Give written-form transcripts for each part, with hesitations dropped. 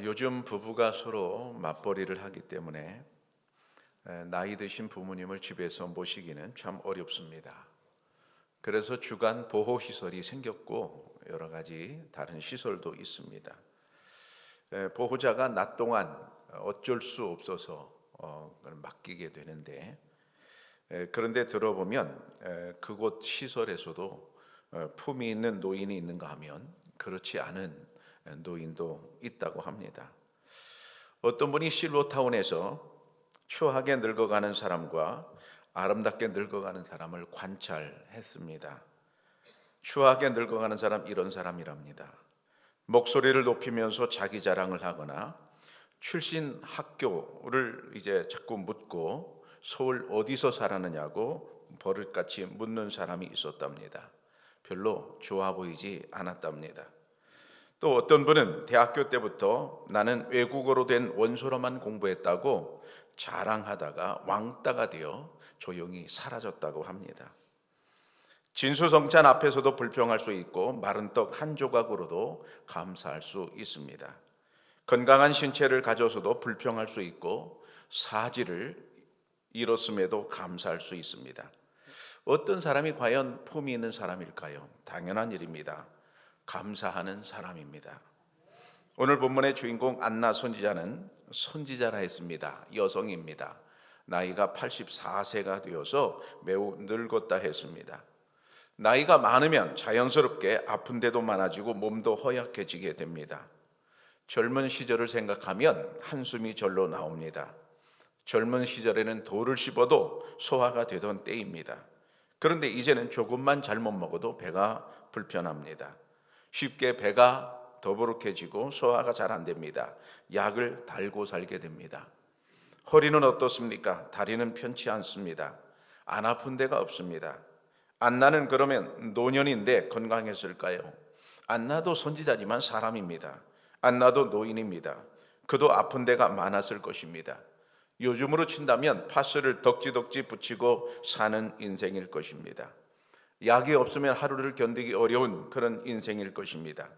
요즘 부부가 서로 맞벌이를 하기 때문에 나이 드신 부모님을 집에서 모시기는 참 어렵습니다. 그래서 주간 보호시설이 생겼고 여러 가지 다른 시설도 있습니다. 보호자가 낮 동안 어쩔 수 없어서 그걸 맡기게 되는데, 그런데 들어보면 그곳 시설에서도 품이 있는 노인이 있는가 하면 그렇지 않은 노인도 있다고 합니다. 어떤 분이 실로타운에서 추하게 늙어가는 사람과 아름답게 늙어가는 사람을 관찰했습니다. 추하게 늙어가는 사람, 이런 사람이랍니다. 목소리를 높이면서 자기 자랑을 하거나 출신 학교를 자꾸 묻고 서울 어디서 살았느냐고 버릇같이 묻는 사람이 있었답니다. 별로 좋아 보이지 않았답니다. 또 어떤 분은 대학교 때부터 나는 외국어로 된 원서로만 공부했다고 자랑하다가 왕따가 되어 조용히 사라졌다고 합니다. 진수성찬 앞에서도 불평할 수 있고 마른 떡 한 조각으로도 감사할 수 있습니다. 건강한 신체를 가져서도 불평할 수 있고 사지를 잃었음에도 감사할 수 있습니다. 어떤 사람이 과연 품이 있는 사람일까요? 당연한 일입니다. 감사하는 사람입니다. 오늘 본문의 주인공 안나 선지자는 선지자라 했습니다. 여성입니다. 나이가 84세가 되어서 매우 늙었다 했습니다. 나이가 많으면 자연스럽게 아픈 데도 많아지고 몸도 허약해지게 됩니다. 젊은 시절을 생각하면 한숨이 절로 나옵니다. 젊은 시절에는 돌을 씹어도 소화가 되던 때입니다. 그런데 이제는 조금만 잘못 먹어도 배가 불편합니다. 쉽게 배가 더부룩해지고 소화가 잘 안 됩니다. 약을 달고 살게 됩니다. 허리는 어떻습니까? 다리는 편치 않습니다. 안 아픈 데가 없습니다. 안나는 그러면 노년인데 건강했을까요? 안나도 선지자지만 사람입니다. 안나도 노인입니다. 그도 아픈 데가 많았을 것입니다. 요즘으로 친다면 파스를 덕지덕지 붙이고 사는 인생일 것입니다. 약이 없으면 하루를 견디기 어려운 그런 인생일 것입니다.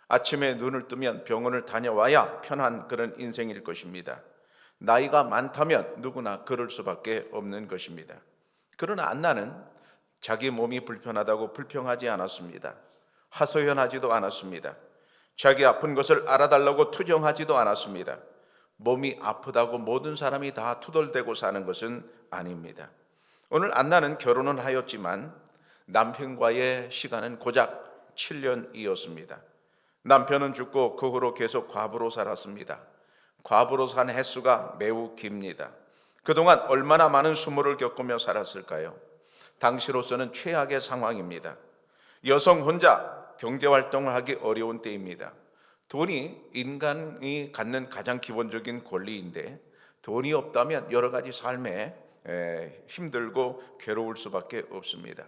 아침에 눈을 뜨면 병원을 다녀와야 편한 그런 인생일 것입니다. 나이가 많다면 누구나 그럴 수밖에 없는 것입니다. 그러나 안나는 자기 몸이 불편하다고 불평하지 않았습니다. 하소연하지도 않았습니다. 자기 아픈 것을 알아달라고 투정하지도 않았습니다. 몸이 아프다고 모든 사람이 다 투덜대고 사는 것은 아닙니다. 오늘 안나는 결혼은 하였지만 남편과의 시간은 고작 7년이었습니다. 남편은 죽고 그 후로 계속 과부로 살았습니다. 과부로 산 횟수가 매우 깁니다. 그동안 얼마나 많은 수모를 겪으며 살았을까요? 당시로서는 최악의 상황입니다. 여성 혼자 경제활동을 하기 어려운 때입니다. 돈이 인간이 갖는 가장 기본적인 권리인데 돈이 없다면 여러 가지 삶에 힘들고 괴로울 수밖에 없습니다.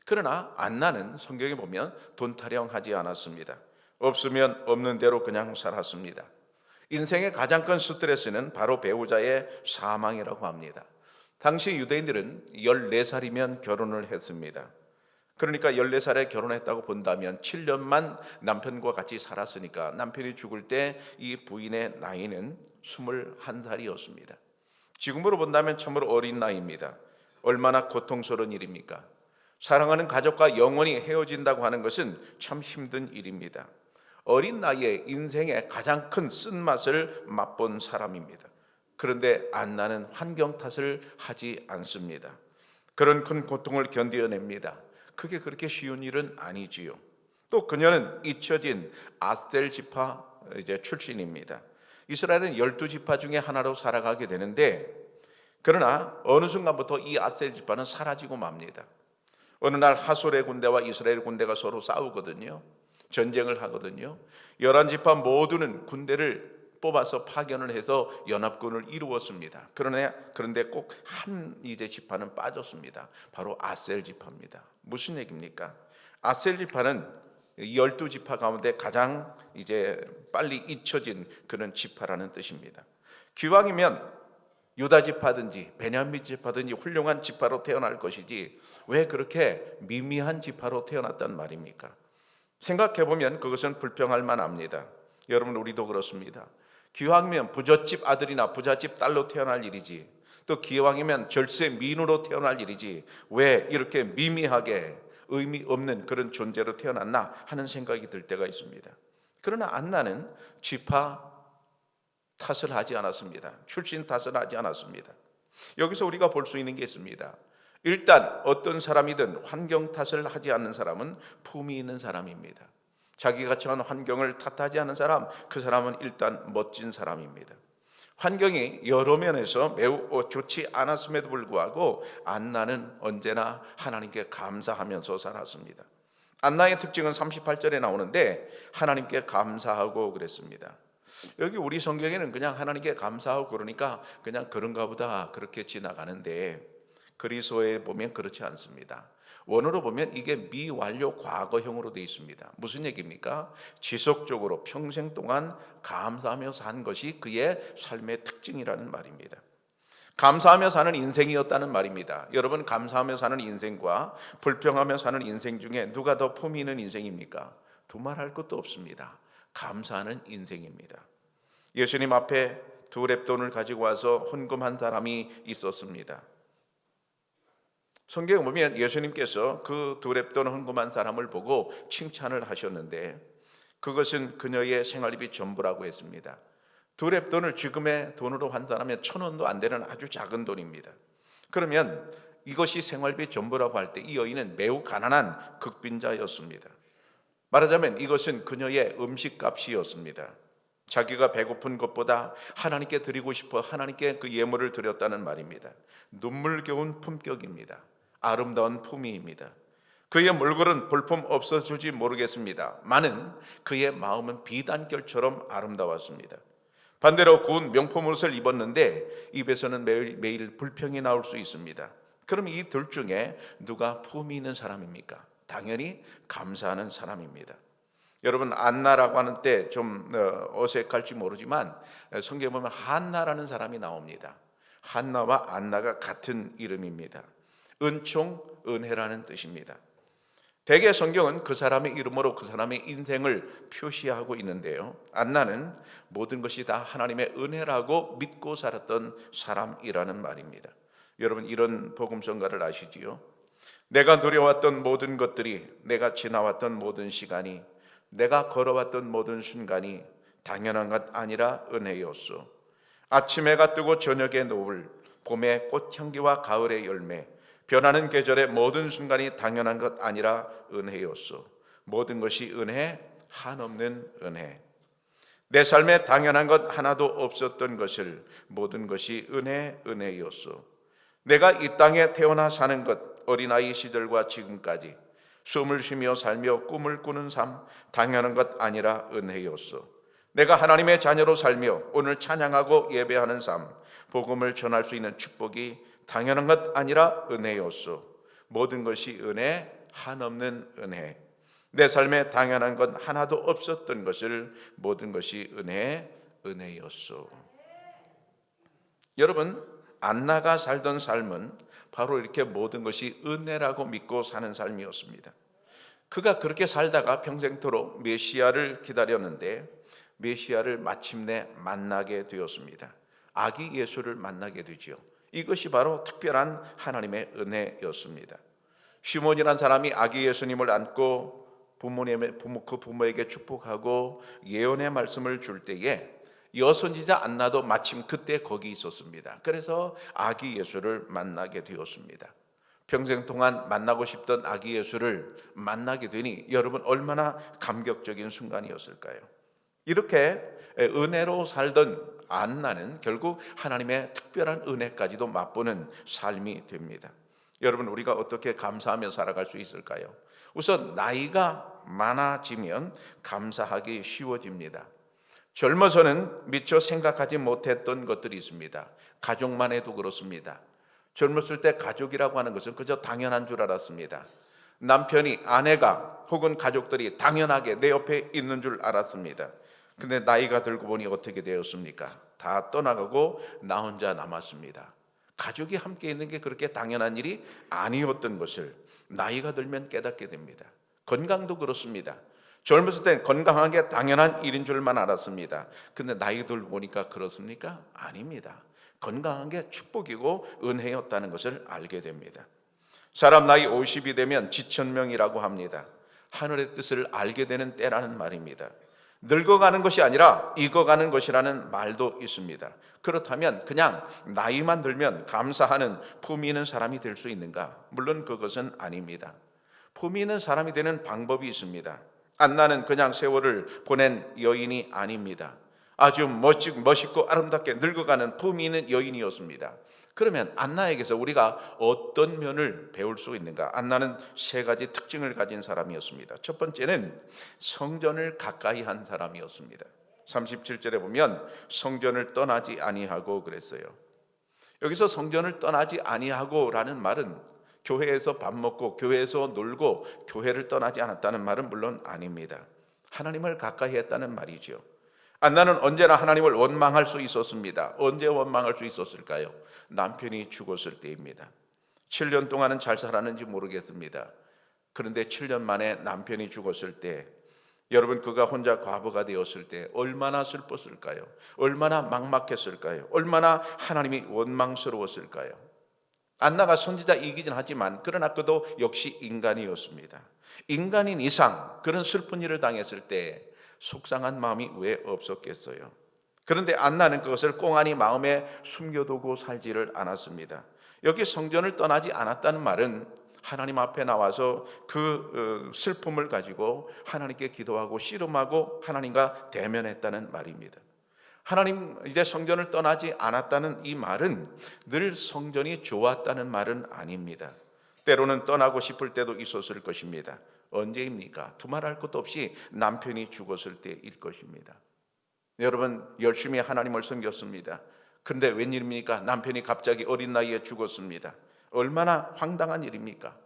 그러나 안나는 성경에 보면 돈 타령하지 않았습니다. 없으면 없는 대로 그냥 살았습니다. 인생의 가장 큰 스트레스는 바로 배우자의 사망이라고 합니다. 당시 유대인들은 14살이면 결혼을 했습니다. 그러니까 14살에 결혼했다고 본다면 7년만 남편과 같이 살았으니까 남편이 죽을 때 이 부인의 나이는 21살이었습니다. 지금으로 본다면 참으로 어린 나이입니다. 얼마나 고통스러운 일입니까? 사랑하는 가족과 영원히 헤어진다고 하는 것은 참 힘든 일입니다. 어린 나이에 인생의 가장 큰 쓴맛을 맛본 사람입니다. 그런데 안나는 환경 탓을 하지 않습니다. 그런 큰 고통을 견뎌냅니다. 그게 그렇게 쉬운 일은 아니지요. 또 그녀는 잊혀진 아셀 지파 출신입니다. 이스라엘은 12지파 중에 하나로 살아가게 되는데, 그러나 어느 순간부터 이 아셀 지파는 사라지고 맙니다. 어느 날 하솔의 군대와 이스라엘 군대가 서로 싸우거든요. 전쟁을 하거든요. 11지파 모두는 군대를 뽑아서 파견을 해서 연합군을 이루었습니다. 그런데 꼭 한 지파는 빠졌습니다. 바로 아셀 지파입니다. 무슨 얘기입니까? 아셀 지파는 12지파 가운데 가장 빨리 잊혀진 그런 지파라는 뜻입니다. 기왕이면 유다 지파든지 베냐민 지파든지 훌륭한 지파로 태어날 것이지 왜 그렇게 미미한 지파로 태어났단 말입니까? 생각해보면 그것은 불평할 만합니다. 여러분, 우리도 그렇습니다. 기왕이면 부잣집 아들이나 부잣집 딸로 태어날 일이지, 또 기왕이면 절세 미인으로 태어날 일이지 왜 이렇게 미미하게 의미 없는 그런 존재로 태어났나 하는 생각이 들 때가 있습니다. 그러나 안나는 지파 탓을 하지 않았습니다. 출신 탓을 하지 않았습니다. 여기서 우리가 볼 수 있는 게 있습니다. 일단 어떤 사람이든 환경 탓을 하지 않는 사람은 품이 있는 사람입니다. 자기가 처한 환경을 탓하지 않는 사람, 그 사람은 일단 멋진 사람입니다. 환경이 여러 면에서 매우 좋지 않았음에도 불구하고 안나는 언제나 하나님께 감사하면서 살았습니다. 안나의 특징은 38절에 나오는데 하나님께 감사하고 그랬습니다. 여기 우리 성경에는 그냥 하나님께 감사하고 그러니까 그냥 그런가 보다 그렇게 지나가는데, 그리스어에 보면 그렇지 않습니다. 원어로 보면 이게 미완료 과거형으로 되어 있습니다. 무슨 얘기입니까? 지속적으로 평생 동안 감사하며 산 것이 그의 삶의 특징이라는 말입니다. 감사하며 사는 인생이었다는 말입니다. 여러분, 감사하며 사는 인생과 불평하며 사는 인생 중에 누가 더 품이 있는 인생입니까? 두말할 것도 없습니다. 감사하는 인생입니다. 예수님 앞에 두 렙돈을 가지고 와서 헌금한 사람이 있었습니다. 성경에 보면 예수님께서 그 두 렙돈 헌금한 사람을 보고 칭찬을 하셨는데 그것은 그녀의 생활비 전부라고 했습니다. 두 렙돈을 지금의 돈으로 환산하면 1,000원도 안 되는 아주 작은 돈입니다. 그러면 이것이 생활비 전부라고 할 때 이 여인은 매우 가난한 극빈자였습니다. 말하자면 이것은 그녀의 음식값이었습니다. 자기가 배고픈 것보다 하나님께 드리고 싶어 하나님께 그 예물을 드렸다는 말입니다. 눈물겨운 품격입니다. 아름다운 품위입니다. 그의 몰골은 볼품 없어질지 모르겠습니다. 많은 그의 마음은 비단결처럼 아름다웠습니다. 반대로 고운 명품 옷을 입었는데 입에서는 매일 불평이 나올 수 있습니다. 그럼 이 둘 중에 누가 품이 있는 사람입니까? 당연히 감사하는 사람입니다. 여러분, 안나라고 하는 때 좀 어색할지 모르지만 성경에 보면 한나라는 사람이 나옵니다. 한나와 안나가 같은 이름입니다. 은총, 은혜라는 뜻입니다. 대개 성경은 그 사람의 이름으로 그 사람의 인생을 표시하고 있는데요, 안나는 모든 것이 다 하나님의 은혜라고 믿고 살았던 사람이라는 말입니다. 여러분, 이런 복음성가를 아시지요? 내가 누려왔던 모든 것들이, 내가 지나왔던 모든 시간이, 내가 걸어왔던 모든 순간이 당연한 것 아니라 은혜였소. 아침 해가 뜨고 저녁의 노을, 봄의 꽃향기와 가을의 열매, 변하는 계절의 모든 순간이 당연한 것 아니라 은혜였소. 모든 것이 은혜, 한없는 은혜. 내 삶에 당연한 것 하나도 없었던 것을 모든 것이 은혜, 은혜였소. 내가 이 땅에 태어나 사는 것, 어린아이 시절과 지금까지 숨을 쉬며 살며 꿈을 꾸는 삶, 당연한 것 아니라 은혜였소. 내가 하나님의 자녀로 살며 오늘 찬양하고 예배하는 삶, 복음을 전할 수 있는 축복이 당연한 것 아니라 은혜였소. 모든 것이 은혜, 한없는 은혜. 내 삶에 당연한 것 하나도 없었던 것을 모든 것이 은혜, 은혜였소. 여러분, 안나가 살던 삶은 바로 이렇게 모든 것이 은혜라고 믿고 사는 삶이었습니다. 그가 그렇게 살다가 평생토록 메시아를 기다렸는데 메시아를 마침내 만나게 되었습니다. 아기 예수를 만나게 되지요. 이것이 바로 특별한 하나님의 은혜였습니다. 시몬이라는 사람이 아기 예수님을 안고 그 부모에게 축복하고 예언의 말씀을 줄 때에 여선지자 안나도 마침 그때 거기 있었습니다. 그래서 아기 예수를 만나게 되었습니다. 평생 동안 만나고 싶던 아기 예수를 만나게 되니 여러분, 얼마나 감격적인 순간이었을까요? 이렇게 은혜로 살던 안나는 결국 하나님의 특별한 은혜까지도 맛보는 삶이 됩니다. 여러분, 우리가 어떻게 감사하며 살아갈 수 있을까요? 우선 나이가 많아지면 감사하기 쉬워집니다. 젊어서는 미처 생각하지 못했던 것들이 있습니다. 가족만 해도 그렇습니다. 젊었을 때 가족이라고 하는 것은 그저 당연한 줄 알았습니다. 남편이, 아내가 혹은 가족들이 당연하게 내 옆에 있는 줄 알았습니다. 근데 나이가 들고 보니 어떻게 되었습니까? 다 떠나가고 나 혼자 남았습니다. 가족이 함께 있는 게 그렇게 당연한 일이 아니었던 것을 나이가 들면 깨닫게 됩니다. 건강도 그렇습니다. 젊었을 때 건강하게 당연한 일인 줄만 알았습니다. 근데 나이 들 보니까 그렇습니까? 아닙니다. 건강한 게 축복이고 은혜였다는 것을 알게 됩니다. 사람 나이 50이 되면 지천명이라고 합니다. 하늘의 뜻을 알게 되는 때라는 말입니다. 늙어가는 것이 아니라 익어가는 것이라는 말도 있습니다. 그렇다면 그냥 나이만 들면 감사하는 품위 있는 사람이 될 수 있는가? 물론 그것은 아닙니다. 품위 있는 사람이 되는 방법이 있습니다. 안나는 그냥 세월을 보낸 여인이 아닙니다. 아주 멋있고 아름답게 늙어가는 품위 있는 여인이었습니다. 그러면 안나에게서 우리가 어떤 면을 배울 수 있는가? 안나는 세 가지 특징을 가진 사람이었습니다. 첫 번째는 성전을 가까이 한 사람이었습니다. 37절에 보면 성전을 떠나지 아니하고 그랬어요. 여기서 성전을 떠나지 아니하고라는 말은 교회에서 밥 먹고 교회에서 놀고 교회를 떠나지 않았다는 말은 물론 아닙니다. 하나님을 가까이 했다는 말이죠. 안나는 언제나 하나님을 원망할 수 있었습니다. 언제 원망할 수 있었을까요? 남편이 죽었을 때입니다. 7년 동안은 잘 살았는지 모르겠습니다. 그런데 7년 만에 남편이 죽었을 때, 여러분, 그가 혼자 과부가 되었을 때 얼마나 슬펐을까요? 얼마나 막막했을까요? 얼마나 하나님이 원망스러웠을까요? 안나가 선지자이긴 하지만 그러나 그도 역시 인간이었습니다. 인간인 이상 그런 슬픈 일을 당했을 때 속상한 마음이 왜 없었겠어요? 그런데 안나는 그것을 꽁하니 마음에 숨겨두고 살지를 않았습니다. 여기 성전을 떠나지 않았다는 말은 하나님 앞에 나와서 그 슬픔을 가지고 하나님께 기도하고 씨름하고 하나님과 대면했다는 말입니다. 하나님, 이제 성전을 떠나지 않았다는 이 말은 늘 성전이 좋았다는 말은 아닙니다. 때로는 떠나고 싶을 때도 있었을 것입니다. 언제입니까? 두말할 것도 없이 남편이 죽었을 때일 것입니다. 여러분, 열심히 하나님을 섬겼습니다. 근데 웬일입니까? 남편이 갑자기 어린 나이에 죽었습니다. 얼마나 황당한 일입니까?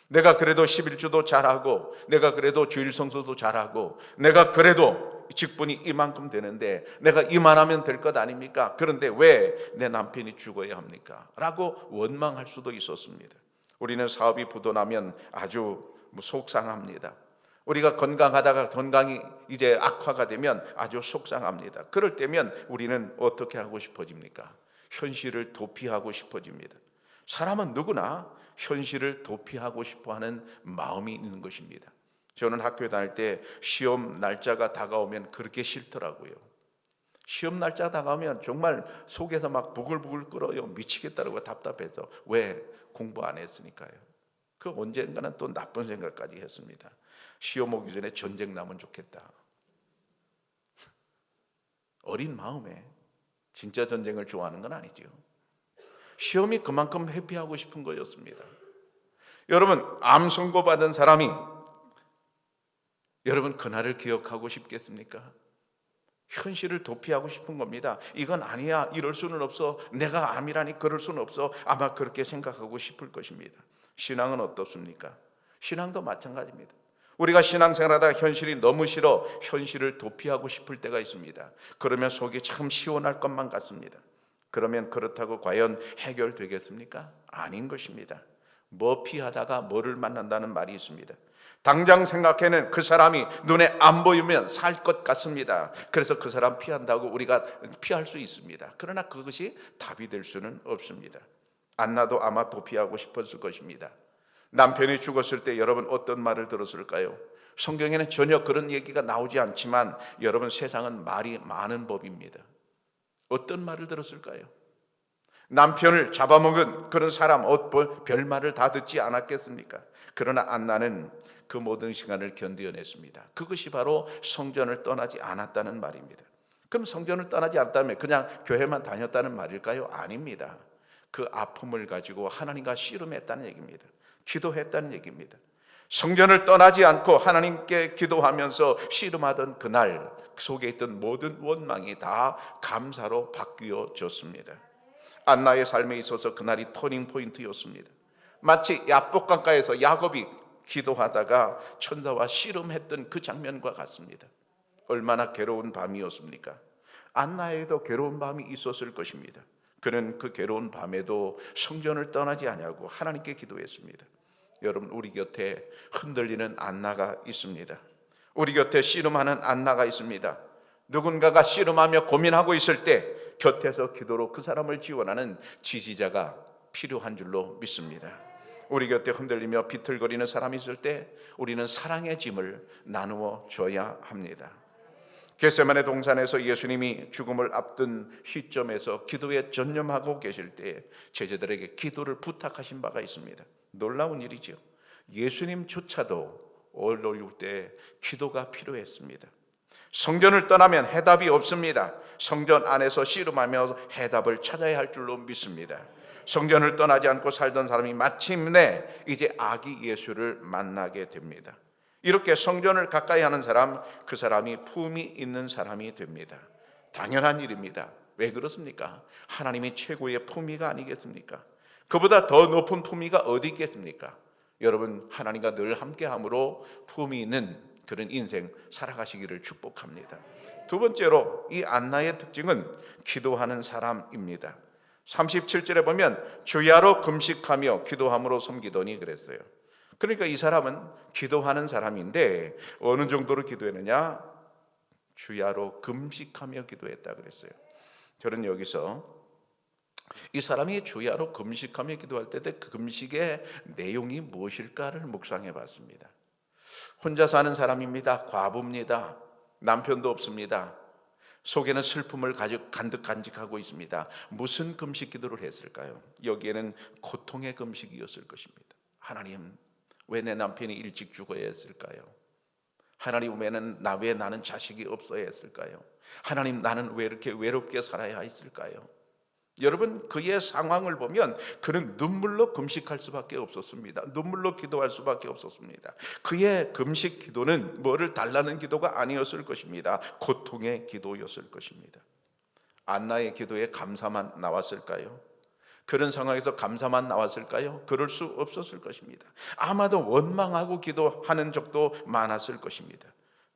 내가 그래도 11주도 잘하고, 내가 그래도 주일 성수도 잘하고, 내가 그래도 직분이 이만큼 되는데 내가 이만하면 될 것 아닙니까? 그런데 왜 내 남편이 죽어야 합니까? 라고 원망할 수도 있었습니다. 우리는 사업이 부도나면 아주 속상합니다. 우리가 건강하다가 건강이 이제 악화가 되면 아주 속상합니다. 그럴 때면 우리는 어떻게 하고 싶어집니까? 현실을 도피하고 싶어집니다. 사람은 누구나 현실을 도피하고 싶어하는 마음이 있는 것입니다. 저는 학교 다닐 때 시험 날짜가 다가오면 그렇게 싫더라고요. 시험 날짜 다가오면 정말 속에서 막 부글부글 끓어요. 미치겠다고 답답해서. 왜? 공부 안 했으니까요. 그 언젠가는 또 나쁜 생각까지 했습니다. 시험 오기 전에 전쟁 나면 좋겠다. 어린 마음에 진짜 전쟁을 좋아하는 건 아니죠. 시험이 그만큼 회피하고 싶은 거였습니다. 여러분, 암 선고 받은 사람이 여러분 그날을 기억하고 싶겠습니까? 현실을 도피하고 싶은 겁니다. 이건 아니야, 이럴 수는 없어, 내가 암이라니 그럴 수는 없어, 아마 그렇게 생각하고 싶을 것입니다. 신앙은 어떻습니까? 신앙도 마찬가지입니다. 우리가 신앙생활하다 현실이 너무 싫어 현실을 도피하고 싶을 때가 있습니다. 그러면 속이 참 시원할 것만 같습니다. 그러면 그렇다고 과연 해결되겠습니까? 아닌 것입니다. 뭐 피하다가 뭐를 만난다는 말이 있습니다. 당장 생각해는 그 사람이 눈에 안 보이면 살 것 같습니다. 그래서 그 사람 피한다고 우리가 피할 수 있습니다. 그러나 그것이 답이 될 수는 없습니다. 안나도 아마 도피하고 싶었을 것입니다. 남편이 죽었을 때 여러분 어떤 말을 들었을까요? 성경에는 전혀 그런 얘기가 나오지 않지만 여러분, 세상은 말이 많은 법입니다. 어떤 말을 들었을까요? 남편을 잡아먹은 그런 사람 별말을 다 듣지 않았겠습니까? 그러나 안나는 그 모든 시간을 견뎌냈습니다. 그것이 바로 성전을 떠나지 않았다는 말입니다. 그럼 성전을 떠나지 않았다면 그냥 교회만 다녔다는 말일까요? 아닙니다. 그 아픔을 가지고 하나님과 씨름했다는 얘기입니다. 기도했다는 얘기입니다. 성전을 떠나지 않고 하나님께 기도하면서 씨름하던 그날 속에 있던 모든 원망이 다 감사로 바뀌어졌습니다. 안나의 삶에 있어서 그날이 터닝 포인트였습니다. 마치 야복강가에서 야곱이 기도하다가 천사와 씨름했던 그 장면과 같습니다. 얼마나 괴로운 밤이었습니까? 안나에게도 괴로운 밤이 있었을 것입니다. 그는 그 괴로운 밤에도 성전을 떠나지 아니하고 하나님께 기도했습니다. 여러분, 우리 곁에 흔들리는 안나가 있습니다. 우리 곁에 씨름하는 안나가 있습니다. 누군가가 씨름하며 고민하고 있을 때 곁에서 기도로 그 사람을 지원하는 지지자가 필요한 줄로 믿습니다. 우리 곁에 흔들리며 비틀거리는 사람이 있을 때 우리는 사랑의 짐을 나누어 줘야 합니다. 겟세마네 동산에서 예수님이 죽음을 앞둔 시점에서 기도에 전념하고 계실 때 제자들에게 기도를 부탁하신 바가 있습니다. 놀라운 일이죠. 예수님조차도 어려울 때 기도가 필요했습니다. 성전을 떠나면 해답이 없습니다. 성전 안에서 씨름하며 해답을 찾아야 할 줄로 믿습니다. 성전을 떠나지 않고 살던 사람이 마침내 이제 아기 예수를 만나게 됩니다. 이렇게 성전을 가까이 하는 사람, 그 사람이 품이 있는 사람이 됩니다. 당연한 일입니다. 왜 그렇습니까? 하나님이 최고의 품위가 아니겠습니까? 그보다 더 높은 품위가 어디 있겠습니까? 여러분, 하나님과 늘 함께함으로 품위 있는 그런 인생 살아가시기를 축복합니다. 두 번째로 이 안나의 특징은 기도하는 사람입니다. 37절에 보면 주야로 금식하며 기도함으로 섬기더니 그랬어요. 그러니까 이 사람은 기도하는 사람인데 어느 정도로 기도했느냐? 주야로 금식하며 기도했다 그랬어요. 저는 여기서 이 사람이 주야로 금식하며 기도할 때 그 금식의 내용이 무엇일까를 묵상해 봤습니다. 혼자 사는 사람입니다. 과부입니다. 남편도 없습니다. 속에는 슬픔을 간득 간직하고 있습니다. 무슨 금식 기도를 했을까요? 여기에는 고통의 금식이었을 것입니다. 하나님, 왜 내 남편이 일찍 죽어야 했을까요? 하나님, 왜 나는 자식이 없어야 했을까요? 하나님, 나는 왜 이렇게 외롭게 살아야 했을까요? 여러분, 그의 상황을 보면 그는 눈물로 금식할 수밖에 없었습니다. 눈물로 기도할 수밖에 없었습니다. 그의 금식 기도는 뭐를 달라는 기도가 아니었을 것입니다. 고통의 기도였을 것입니다. 안나의 기도에 감사만 나왔을까요? 그런 상황에서 감사만 나왔을까요? 그럴 수 없었을 것입니다. 아마도 원망하고 기도하는 적도 많았을 것입니다.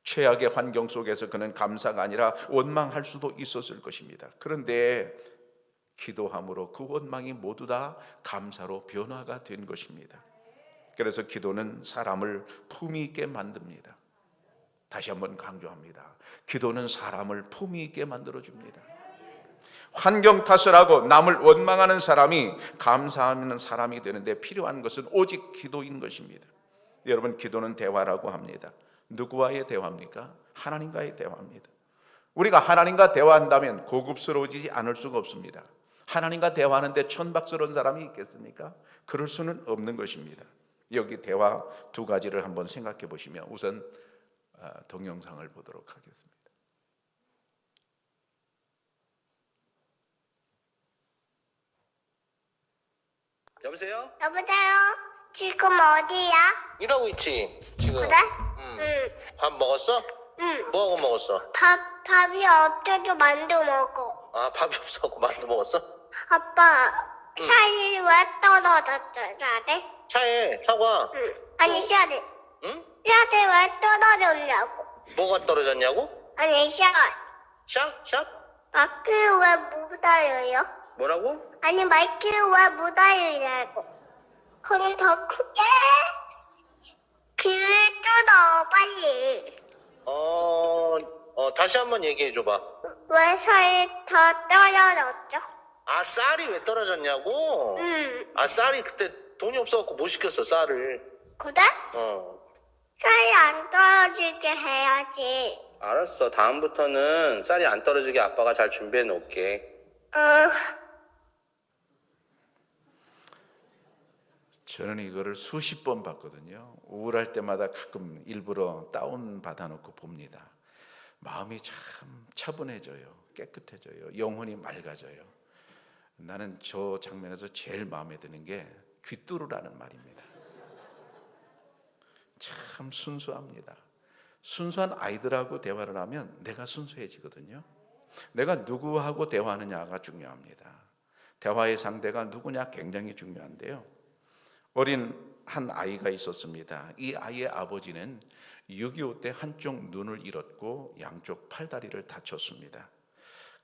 최악의 환경 속에서 그는 감사가 아니라 원망할 수도 있었을 것입니다. 그런데 기도함으로 그 원망이 모두 다 감사로 변화가 된 것입니다. 그래서 기도는 사람을 품위 있게 만듭니다. 다시 한번 강조합니다. 기도는 사람을 품위 있게 만들어줍니다. 환경 탓을 하고 남을 원망하는 사람이 감사하는 사람이 되는데 필요한 것은 오직 기도인 것입니다. 여러분, 기도는 대화라고 합니다. 누구와의 대화입니까? 하나님과의 대화입니다. 우리가 하나님과 대화한다면 고급스러워지지 않을 수가 없습니다. 하나님과 대화하는데 천박스러운 사람이 있겠습니까? 그럴 수는 없는 것입니다. 여기 대화 두 가지를 한번 생각해 보시면 우선 동영상을 보도록 하겠습니다. 여보세요? 여보세요? 지금 어디야? 일하고 있지 지금. 그래? 응. 밥 먹었어? 응. 뭐하고 먹었어? 밥이 없어도 만두 먹어. 아, 밥이 없어서 만두 먹었어? 아빠, 샤이 왜 떨어졌어, 샤이? 차에 사과. 응. 아니, 샤이. 응? 샤이 왜 떨어졌냐고. 뭐가 떨어졌냐고? 아니, 샤이. 샵? 마이크를 왜 못 알려요? 뭐라고? 아니, 마이크를 왜 못 알려냐고. 그럼 더 크게 귀를 뚫어, 빨리. 다시 한번 얘기해 줘봐. 왜 샤이 다 떨어졌죠? 아, 쌀이 왜 떨어졌냐고? 응. 아, 쌀이 그때 돈이 없어갖고 못 시켰어, 쌀을. 그래? 쌀이 안 떨어지게 해야지. 알았어. 다음부터는 쌀이 안 떨어지게 아빠가 잘 준비해 놓을게. 저는 이거를 수십 번 봤거든요. 우울할 때마다 가끔 일부러 다운 받아놓고 봅니다. 마음이 참 차분해져요. 깨끗해져요. 영혼이 맑아져요. 나는 저 장면에서 제일 마음에 드는 게 귀뚜루라는 말입니다. 참 순수합니다. 순수한 아이들하고 대화를 하면 내가 순수해지거든요. 내가 누구하고 대화하느냐가 중요합니다. 대화의 상대가 누구냐 굉장히 중요한데요. 어린 한 아이가 있었습니다. 이 아이의 아버지는 6.25 때 한쪽 눈을 잃었고 양쪽 팔다리를 다쳤습니다.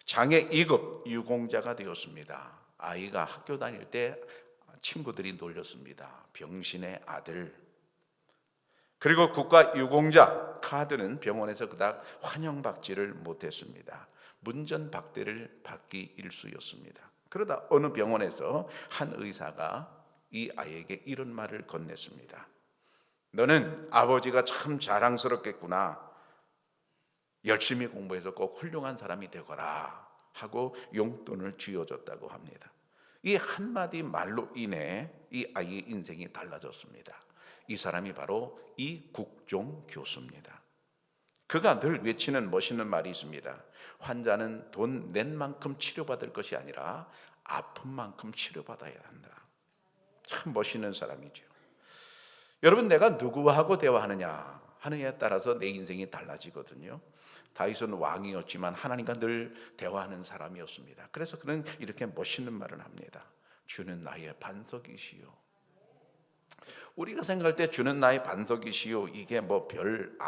장애 2급 유공자가 되었습니다. 아이가 학교 다닐 때 친구들이 놀렸습니다. 병신의 아들. 그리고 국가 유공자, 카드는 병원에서 그닥 환영받지를 못했습니다. 문전박대를 받기 일쑤였습니다. 그러다 어느 병원에서 한 의사가 이 아이에게 이런 말을 건넸습니다. 너는 아버지가 참 자랑스럽겠구나. 열심히 공부해서 꼭 훌륭한 사람이 되거라 하고 용돈을 쥐어줬다고 합니다. 이 한마디 말로 인해 이 아이의 인생이 달라졌습니다. 이 사람이 바로 이국종 교수입니다. 그가 늘 외치는 멋있는 말이 있습니다. 환자는 돈 낸 만큼 치료받을 것이 아니라 아픈 만큼 치료받아야 한다. 참 멋있는 사람이죠. 여러분, 내가 누구하고 대화하느냐 하느냐에 따라서 내 인생이 달라지거든요. 다윗은 왕이었지만 하나님과 늘 대화하는 사람이었습니다. 그래서 그는 이렇게 멋있는 말을 합니다. 주는 나의 반석이시요. 우리가 생각할 때 주는 나의 반석이시요, 이게 뭐 별것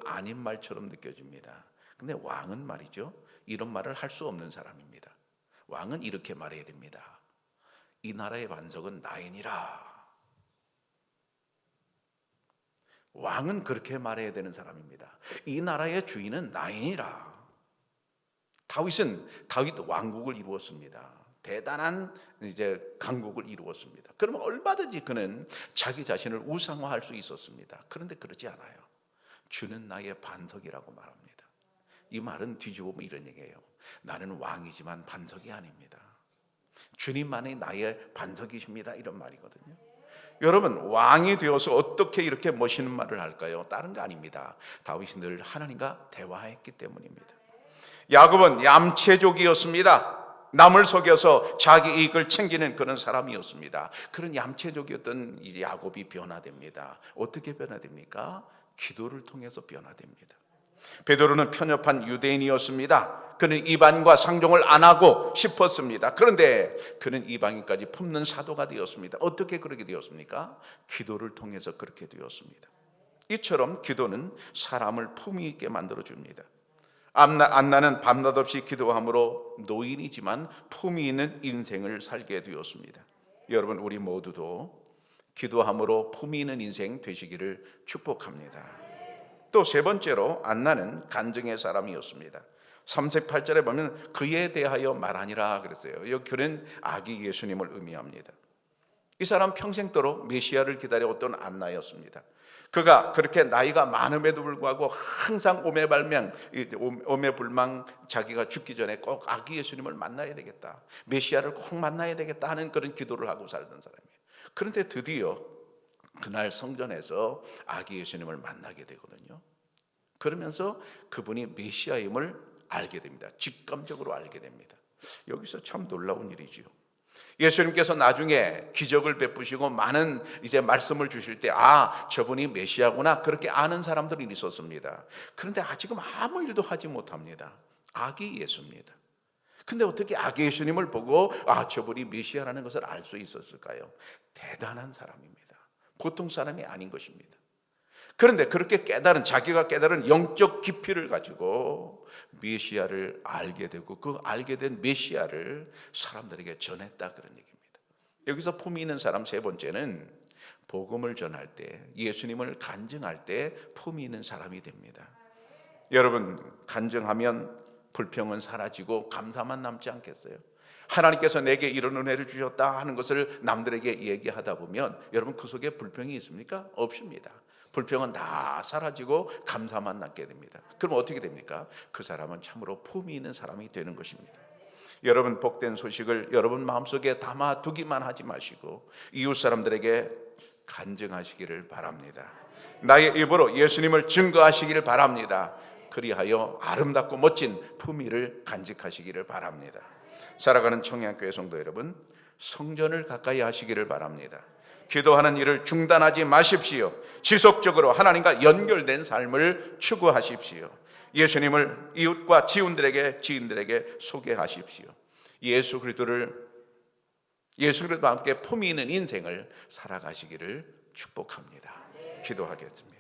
아닌 말처럼 느껴집니다. 근데 왕은 말이죠, 이런 말을 할 수 없는 사람입니다. 왕은 이렇게 말해야 됩니다. 이 나라의 반석은 나이니라. 왕은 그렇게 말해야 되는 사람입니다. 이 나라의 주인은 나이니라. 다윗 왕국을 이루었습니다. 대단한 강국을 이루었습니다. 그러면 얼마든지 그는 자기 자신을 우상화할 수 있었습니다. 그런데 그러지 않아요. 주는 나의 반석이라고 말합니다. 이 말은 뒤집어 보면 이런 얘기예요. 나는 왕이지만 반석이 아닙니다. 주님만이 나의 반석이십니다. 이런 말이거든요. 여러분, 왕이 되어서 어떻게 이렇게 멋있는 말을 할까요? 다른 거 아닙니다. 다윗이 늘 하나님과 대화했기 때문입니다. 야곱은 얌체족이었습니다. 남을 속여서 자기 이익을 챙기는 그런 사람이었습니다. 그런 얌체족이었던 이제 야곱이 변화됩니다. 어떻게 변화됩니까? 기도를 통해서 변화됩니다. 베드로는 편협한 유대인이었습니다. 그는 이방인과 상종을 안 하고 싶었습니다. 그런데 그는 이방인까지 품는 사도가 되었습니다. 어떻게 그렇게 되었습니까? 기도를 통해서 그렇게 되었습니다. 이처럼 기도는 사람을 품위 있게 만들어줍니다. 안나는 밤낮 없이 기도함으로 노인이지만 품위 있는 인생을 살게 되었습니다. 여러분, 우리 모두도 기도함으로 품위 있는 인생 되시기를 축복합니다. 또 세 번째로 안나는 간증의 사람이었습니다. 38절에 보면 그에 대하여 말하니라 그랬어요. 그는 아기 예수님을 의미합니다. 이 사람 평생도록 메시아를 기다려왔던 안나였습니다. 그가 그렇게 나이가 많음에도 불구하고 항상 오매불망 자기가 죽기 전에 꼭 아기 예수님을 만나야 되겠다, 메시아를 꼭 만나야 되겠다 하는 그런 기도를 하고 살던 사람이에요. 그런데 드디어 그날 성전에서 아기 예수님을 만나게 되거든요. 그러면서 그분이 메시아임을 알게 됩니다. 직감적으로 알게 됩니다. 여기서 참 놀라운 일이지요. 예수님께서 나중에 기적을 베푸시고 많은 말씀을 주실 때 저분이 메시아구나 그렇게 아는 사람들이 있었습니다. 그런데 지금 아무 일도 하지 못합니다. 아기 예수입니다. 근데 어떻게 아기 예수님을 보고 저분이 메시아라는 것을 알 수 있었을까요? 대단한 사람입니다. 보통 사람이 아닌 것입니다. 그런데 그렇게 자기가 깨달은 영적 깊이를 가지고 메시아를 알게 되고 그 알게 된 메시아를 사람들에게 전했다, 그런 얘기입니다. 여기서 품위 있는 사람 세 번째는 복음을 전할 때, 예수님을 간증할 때 품위 있는 사람이 됩니다. 여러분, 간증하면 불평은 사라지고 감사만 남지 않겠어요? 하나님께서 내게 이런 은혜를 주셨다 하는 것을 남들에게 얘기하다 보면 여러분, 그 속에 불평이 있습니까? 없습니다. 불평은 다 사라지고 감사만 남게 됩니다. 그럼 어떻게 됩니까? 그 사람은 참으로 품위 있는 사람이 되는 것입니다. 여러분, 복된 소식을 여러분 마음속에 담아두기만 하지 마시고 이웃 사람들에게 간증하시기를 바랍니다. 나의 입으로 예수님을 증거하시기를 바랍니다. 그리하여 아름답고 멋진 품위를 간직하시기를 바랍니다. 살아가는 청양교회 성도 여러분, 성전을 가까이 하시기를 바랍니다. 기도하는 일을 중단하지 마십시오. 지속적으로 하나님과 연결된 삶을 추구하십시오. 예수님을 이웃과 지인들에게 소개하십시오. 예수 그리스도와 함께 품위 있는 인생을 살아가시기를 축복합니다. 기도하겠습니다.